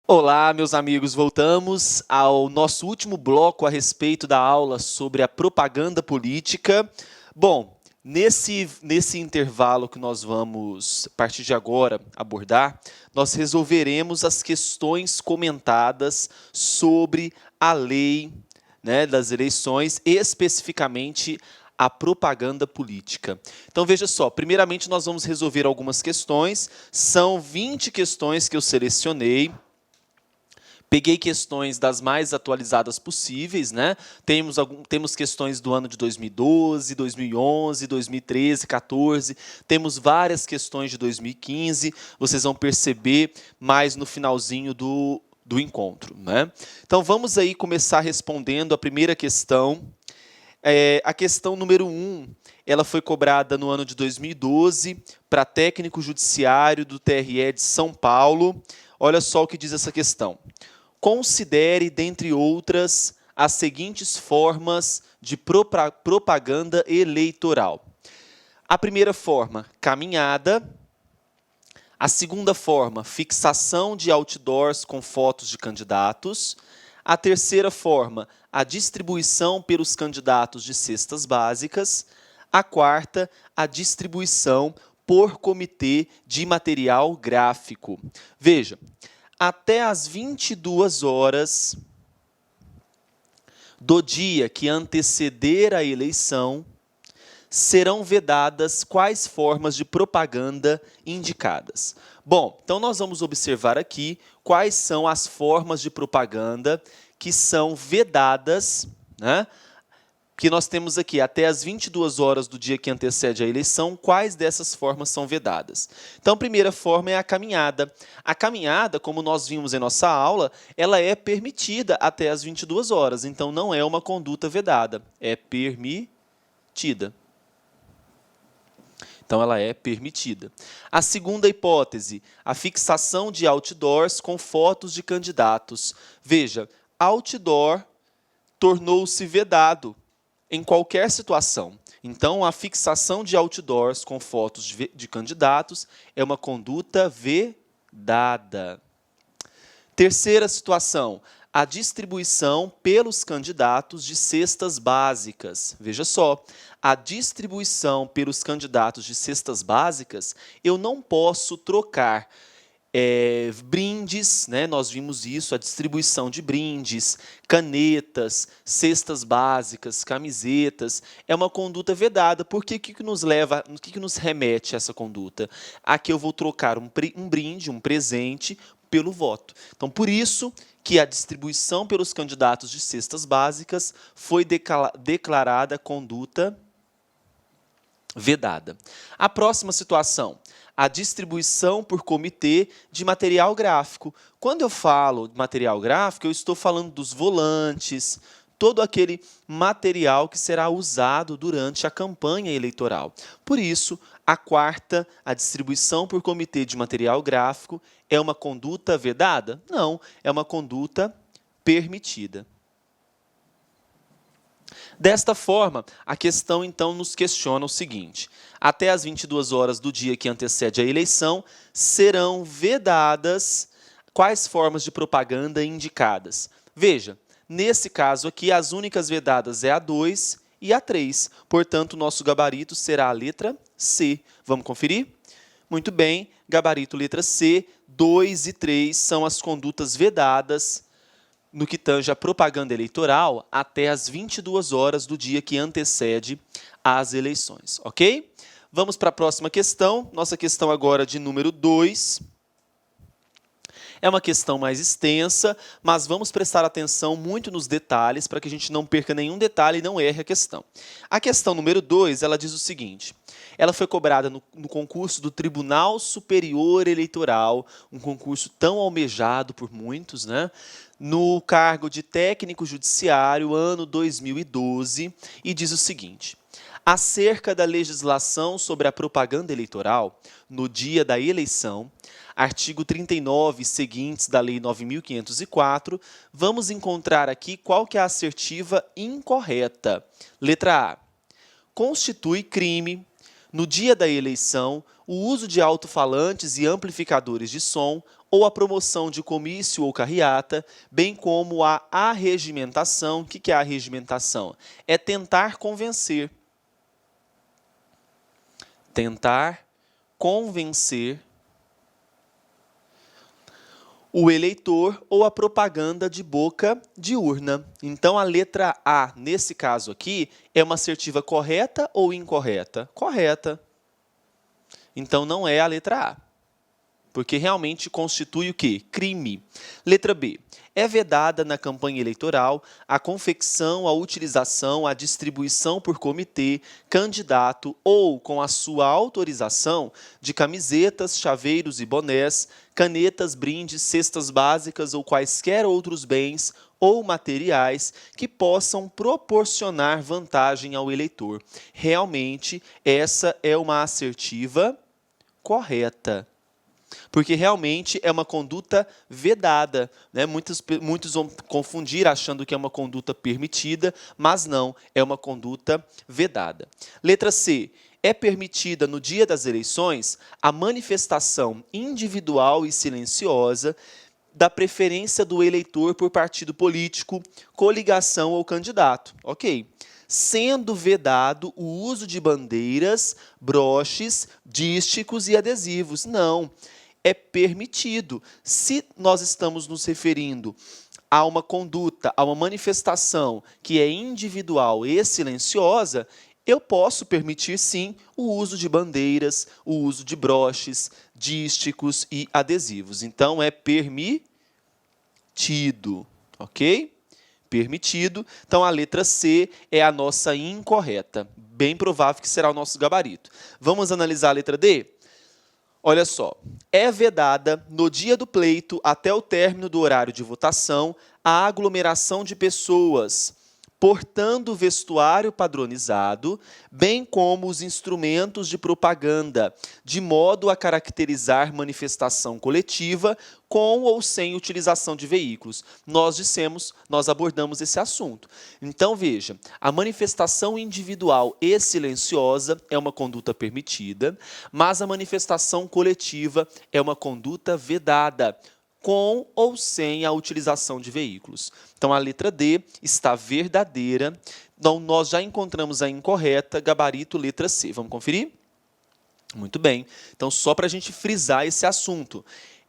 Olá, meus amigos, voltamos ao nosso último bloco a respeito da aula sobre a propaganda política. Bom, nesse intervalo que nós vamos, a partir de agora, abordar, nós resolveremos as questões comentadas sobre a lei, né, das eleições, especificamente a propaganda política. Então veja só, primeiramente nós vamos resolver algumas questões, são 20 questões que eu selecionei. Peguei questões das mais atualizadas possíveis, né? Temos questões do ano de 2012, 2011, 2013, 14. Temos várias questões de 2015. Vocês vão perceber mais no finalzinho do encontro, né? Então vamos aí começar respondendo a primeira questão. A questão número 1, ela foi cobrada no ano de 2012 para técnico judiciário do TRE de São Paulo. Olha só o que diz essa questão. Considere, dentre outras, as seguintes formas de propaganda eleitoral. A primeira forma, caminhada. A segunda forma, fixação de outdoors com fotos de candidatos. A terceira forma, a distribuição pelos candidatos de cestas básicas. A quarta, a distribuição por comitê de material gráfico. Veja, até às 22 horas do dia que anteceder a eleição, serão vedadas quais formas de propaganda indicadas. Bom, então nós vamos observar aqui quais são as formas de propaganda que são vedadas, né? Que nós temos aqui até as 22 horas do dia que antecede a eleição, quais dessas formas são vedadas. Então, a primeira forma é a caminhada. A caminhada, como nós vimos em nossa aula, ela é permitida até as 22 horas, então não é uma conduta vedada, é permitida. Então, ela é permitida. A segunda hipótese, a fixação de outdoors com fotos de candidatos. Veja, outdoor tornou-se vedado em qualquer situação. Então, a fixação de outdoors com fotos de candidatos é uma conduta vedada. Terceira situação, a distribuição pelos candidatos de cestas básicas. Veja só, a distribuição pelos candidatos de cestas básicas, eu não posso trocar brindes, né? Nós vimos isso, a distribuição de brindes, canetas, cestas básicas, camisetas, é uma conduta vedada, porque o que nos leva, o que nos remete a essa conduta? A que eu vou trocar um brinde, um presente, pelo voto. Então, por isso que a distribuição pelos candidatos de cestas básicas foi declarada conduta vedada. A próxima situação, a distribuição por comitê de material gráfico. Quando eu falo de material gráfico, eu estou falando dos volantes, todo aquele material que será usado durante a campanha eleitoral. Por isso, a quarta, a distribuição por comitê de material gráfico, é uma conduta vedada? Não, é uma conduta permitida. Desta forma, a questão então nos questiona o seguinte: até as 22 horas do dia que antecede a eleição, serão vedadas quais formas de propaganda indicadas? Veja, nesse caso aqui, as únicas vedadas é a 2 e a 3. Portanto, o nosso gabarito será a letra C. Vamos conferir? Muito bem, gabarito letra C, 2 e 3 são as condutas vedadas no que tange a propaganda eleitoral até as 22 horas do dia que antecede às eleições, ok? Vamos para a próxima questão, nossa questão agora de número 2. É uma questão mais extensa, mas vamos prestar atenção muito nos detalhes para que a gente não perca nenhum detalhe e não erre a questão. A questão número 2, ela diz o seguinte: ela foi cobrada no concurso do Tribunal Superior Eleitoral, um concurso tão almejado por muitos, né? No cargo de técnico judiciário, ano 2012, e diz o seguinte: acerca da legislação sobre a propaganda eleitoral, no dia da eleição, artigo 39 e seguintes da Lei 9.504, vamos encontrar aqui qual que é a assertiva incorreta. Letra A. Constitui crime, no dia da eleição, o uso de alto-falantes e amplificadores de som ou a promoção de comício ou carreata, bem como a arregimentação. O que é a arregimentação? É tentar convencer. Tentar convencer o eleitor ou a propaganda de boca de urna. Então, a letra A, nesse caso aqui, é uma assertiva correta ou incorreta? Correta. Então, não é a letra A, porque realmente constitui o quê? Crime. Letra B. É vedada na campanha eleitoral a confecção, a utilização, a distribuição por comitê, candidato ou com a sua autorização de camisetas, chaveiros e bonés, canetas, brindes, cestas básicas ou quaisquer outros bens ou materiais que possam proporcionar vantagem ao eleitor. Realmente, essa é uma assertiva correta. Porque realmente é uma conduta vedada, né? Muitos vão confundir achando que é uma conduta permitida, mas não, é uma conduta vedada. Letra C. É permitida no dia das eleições a manifestação individual e silenciosa da preferência do eleitor por partido político, coligação ou candidato. Ok. Sendo vedado o uso de bandeiras, broches, dísticos e adesivos. Não, é permitido. Se nós estamos nos referindo a uma conduta, a uma manifestação que é individual e silenciosa, eu posso permitir, sim, o uso de bandeiras, o uso de broches, dísticos e adesivos. Então, é permitido, ok? Permitido. Então, a letra C é a nossa incorreta. Bem provável que será o nosso gabarito. Vamos analisar a letra D? Olha só, é vedada, no dia do pleito, até o término do horário de votação, a aglomeração de pessoas, portando vestuário padronizado, bem como os instrumentos de propaganda, de modo a caracterizar manifestação coletiva com ou sem utilização de veículos. Nós abordamos esse assunto. Então, veja, a manifestação individual e silenciosa é uma conduta permitida, mas a manifestação coletiva é uma conduta vedada, com ou sem a utilização de veículos. Então, a letra D está verdadeira. Então, nós já encontramos a incorreta, gabarito letra C. Vamos conferir? Muito bem. Então, só para a gente frisar esse assunto.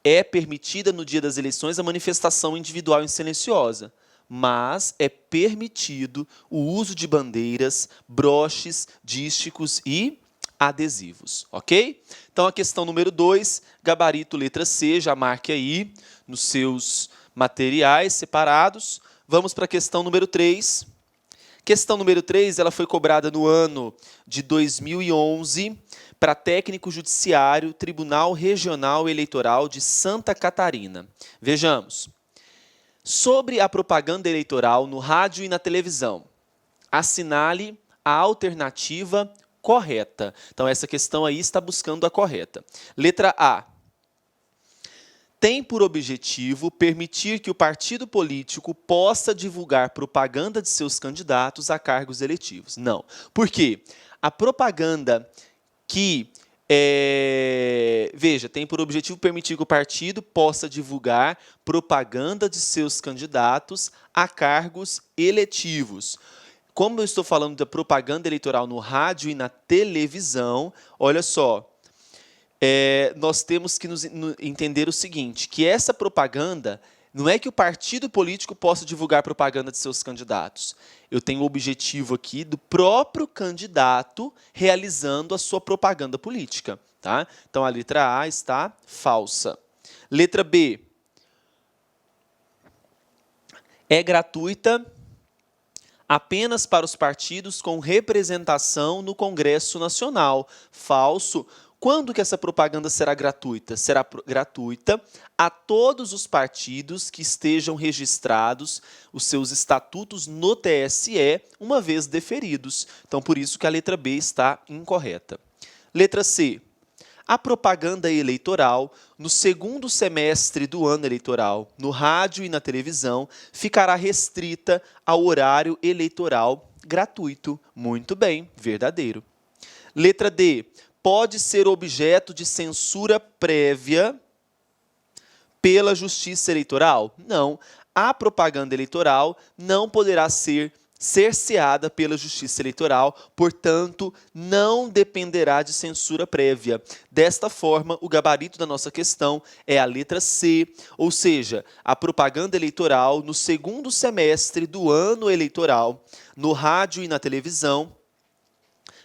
É permitida no dia das eleições a manifestação individual e silenciosa, mas é permitido o uso de bandeiras, broches, dísticos e adesivos, ok? Então, a questão número 2, gabarito letra C, já marque aí nos seus materiais separados. Vamos para a questão número 3. Questão número 3, ela foi cobrada no ano de 2011 para técnico judiciário, Tribunal Regional Eleitoral de Santa Catarina. Vejamos. Sobre a propaganda eleitoral no rádio e na televisão, assinale a alternativa correta. Então, essa questão aí está buscando a correta. Letra A. Tem por objetivo permitir que o partido político possa divulgar propaganda de seus candidatos a cargos eletivos. Não. Por quê? A propaganda que, veja, tem por objetivo permitir que o partido possa divulgar propaganda de seus candidatos a cargos eletivos. Como eu estou falando da propaganda eleitoral no rádio e na televisão, olha só, nós temos que entender o seguinte, que essa propaganda não é que o partido político possa divulgar propaganda de seus candidatos. Eu tenho o objetivo aqui do próprio candidato realizando a sua propaganda política. Tá? Então, a letra A está falsa. Letra B. É gratuita apenas para os partidos com representação no Congresso Nacional. Falso. Quando que essa propaganda será gratuita? Será gratuita a todos os partidos que estejam registrados os seus estatutos no TSE, uma vez deferidos. Então, por isso que a letra B está incorreta. Letra C. A propaganda eleitoral, no segundo semestre do ano eleitoral, no rádio e na televisão, ficará restrita ao horário eleitoral gratuito. Muito bem, verdadeiro. Letra D, pode ser objeto de censura prévia pela Justiça Eleitoral? Não. A propaganda eleitoral não poderá ser cerceada pela Justiça Eleitoral, portanto, não dependerá de censura prévia. Desta forma, o gabarito da nossa questão é a letra C, ou seja, a propaganda eleitoral no segundo semestre do ano eleitoral, no rádio e na televisão,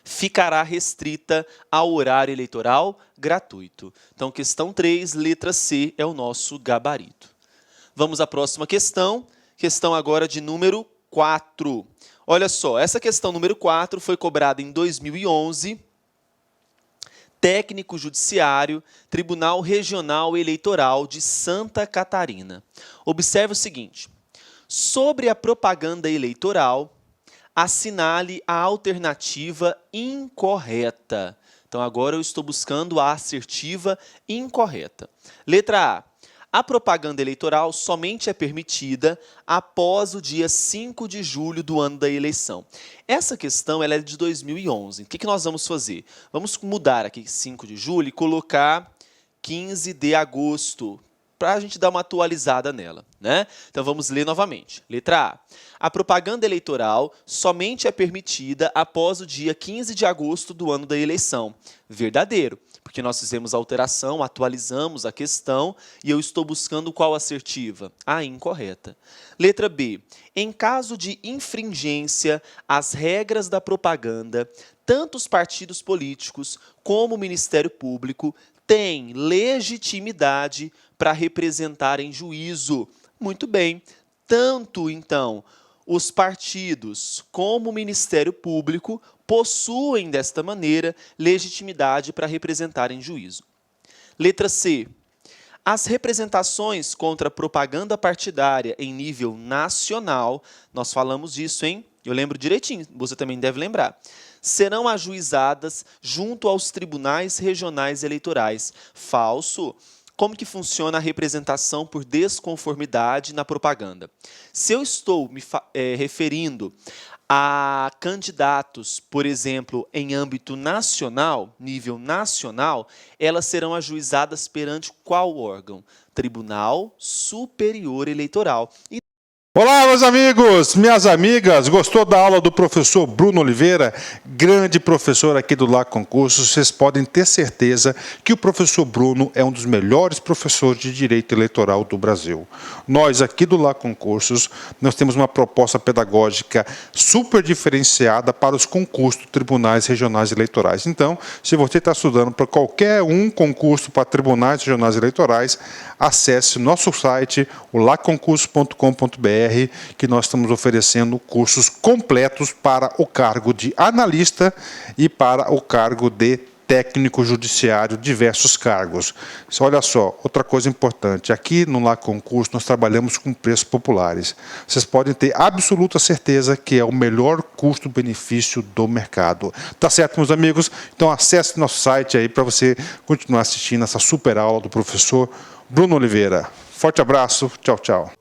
ficará restrita ao horário eleitoral gratuito. Então, questão 3, letra C, é o nosso gabarito. Vamos à próxima questão agora de número 4. Olha só, essa questão número 4 foi cobrada em 2011, técnico judiciário, Tribunal Regional Eleitoral de Santa Catarina. Observe o seguinte, sobre a propaganda eleitoral, assinale a alternativa incorreta. Então, agora eu estou buscando a assertiva incorreta. Letra A. A propaganda eleitoral somente é permitida após o dia 5 de julho do ano da eleição. Essa questão ela é de 2011. O que nós vamos fazer? Vamos mudar aqui 5 de julho e colocar 15 de agosto, para a gente dar uma atualizada nela, né? Então, vamos ler novamente. Letra A. A propaganda eleitoral somente é permitida após o dia 15 de agosto do ano da eleição. Verdadeiro, porque nós fizemos a alteração, atualizamos a questão e eu estou buscando qual assertiva? A incorreta. Letra B. Em caso de infringência às regras da propaganda, tanto os partidos políticos como o Ministério Público têm legitimidade para representar em juízo. Muito bem. Tanto, então, os partidos como o Ministério Público possuem, desta maneira, legitimidade para representar em juízo. Letra C. As representações contra a propaganda partidária em nível nacional, nós falamos disso, hein? Eu lembro direitinho, você também deve lembrar. Serão ajuizadas junto aos tribunais regionais eleitorais. Falso. Como que funciona a representação por desconformidade na propaganda? Se eu estou me referindo a candidatos, por exemplo, em âmbito nacional, nível nacional, elas serão ajuizadas perante qual órgão? Tribunal Superior Eleitoral. Olá, meus amigos, minhas amigas, gostou da aula do professor Bruno Oliveira? Grande professor aqui do LA Concursos, vocês podem ter certeza que o professor Bruno é um dos melhores professores de Direito Eleitoral do Brasil. Nós aqui do LA Concursos, nós temos uma proposta pedagógica super diferenciada para os concursos de tribunais regionais eleitorais. Então, se você está estudando para qualquer concurso para tribunais regionais eleitorais, acesse o nosso site, o laconcursos.com.br, que nós estamos oferecendo cursos completos para o cargo de analista e para o cargo de técnico judiciário, diversos cargos. Olha só, outra coisa importante, aqui no LA Concurso nós trabalhamos com preços populares. Vocês podem ter absoluta certeza que é o melhor custo-benefício do mercado. Tá certo, meus amigos? Então acesse nosso site aí para você continuar assistindo essa super aula do professor Bruno Oliveira. Forte abraço, tchau, tchau.